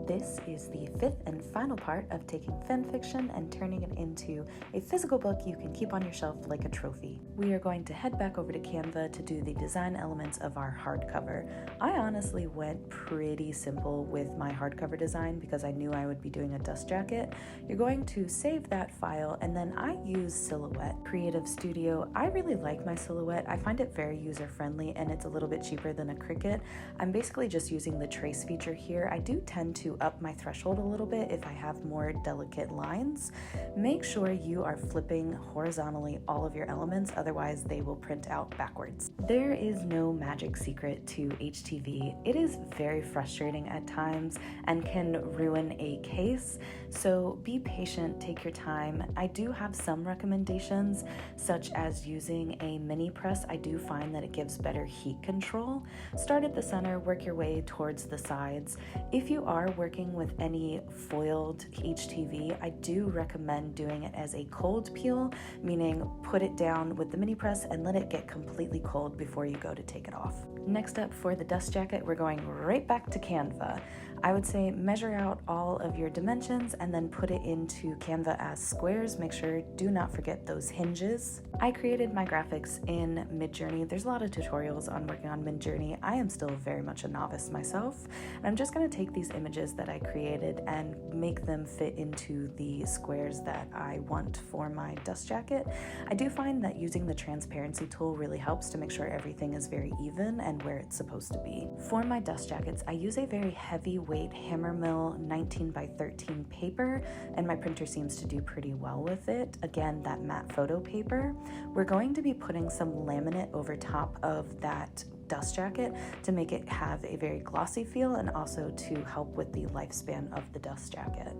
This is the fifth and final part of taking fanfiction and turning it into a physical book you can keep on your shelf like a trophy. We are going to head back over to Canva to do the design elements of our hardcover. I honestly went pretty simple with my hardcover design because I knew I would be doing a dust jacket. You're going to save that file, and then I use Silhouette Creative Studio. I really like my Silhouette. I find it very user-friendly and it's a little bit cheaper than a Cricut. I'm basically just using the trace feature here. I do tend to up my threshold a little bit if I have more delicate lines. Make sure you are flipping horizontally all of your elements, otherwise they will print out backwards. There is no magic secret to HTV. It is very frustrating at times and can ruin a case, so be patient, take your time. I do have some recommendations, such as using a mini press. I do find that it gives better heat control. Start at the center, work your way towards the sides. If you are working with any foiled HTV, I do recommend doing it as a cold peel, meaning put it down with the mini press and let it get completely cold before you go to take it off. Next up, for the dust jacket, we're going right back to Canva. I would say measure out all of your dimensions and then put it into Canva as squares. Make sure, do not forget those hinges. I created my graphics in Midjourney. There's a lot of tutorials on working on Midjourney. I am still very much a novice myself, and I'm just going to take these images that I created and make them fit into the squares that I want for my dust jacket. I do find that using the transparency tool really helps to make sure everything is very even and where it's supposed to be. For my dust jackets, I use a very heavyweight Hammermill 19 by 13 paper, and my printer seems to do pretty well with it. Again, that matte photo paper. We're going to be putting some laminate over top of that dust jacket to make it have a very glossy feel and also to help with the lifespan of the dust jacket.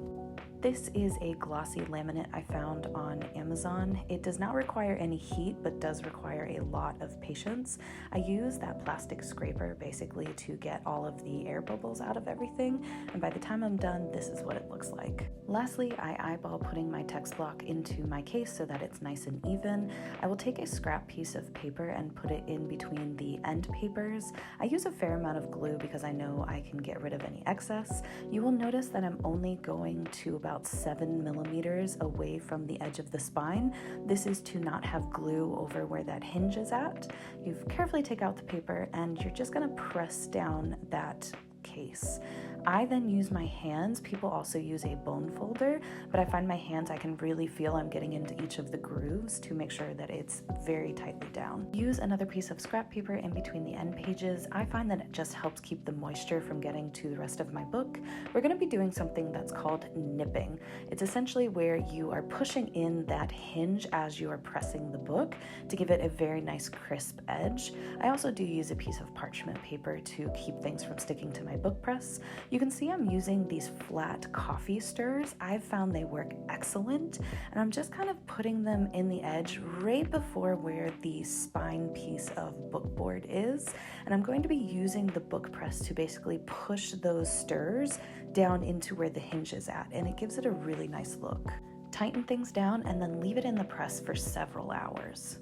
This is a glossy laminate I found on Amazon. It does not require any heat, but does require a lot of patience. I use that plastic scraper basically to get all of the air bubbles out of everything, and by the time I'm done, this is what it looks like. Lastly, I eyeball putting my text block into my case so that it's nice and even. I will take a scrap piece of paper and put it in between the end papers. I use a fair amount of glue because I know I can get rid of any excess. You will notice that I'm only going to about 7 millimeters away from the edge of the spine. This is to not have glue over where that hinge is at. You carefully take out the paper and you're just going to press down that case. I then use my hands. People also use a bone folder, but I find my hands, I can really feel I'm getting into each of the grooves to make sure that it's very tightly down. Use another piece of scrap paper in between the end pages. I find that it just helps keep the moisture from getting to the rest of my book. We're going to be doing something that's called nipping. It's essentially where you are pushing in that hinge as you are pressing the book to give it a very nice crisp edge. I also do use a piece of parchment paper to keep things from sticking to my book press. You can see I'm using these flat coffee stirrers. I've found they work excellent, and I'm just kind of putting them in the edge right before where the spine piece of bookboard is, and I'm going to be using the book press to basically push those stirrers down into where the hinge is at, and it gives it a really nice look. Tighten things down and then leave it in the press for several hours.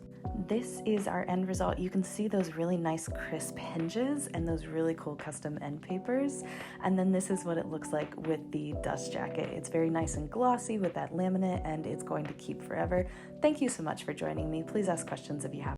This is our end result. You can see those really nice crisp hinges and those really cool custom end papers. And then this is what it looks like with the dust jacket. It's very nice and glossy with that laminate, and it's going to keep forever. Thank you so much for joining me. Please ask questions if you have.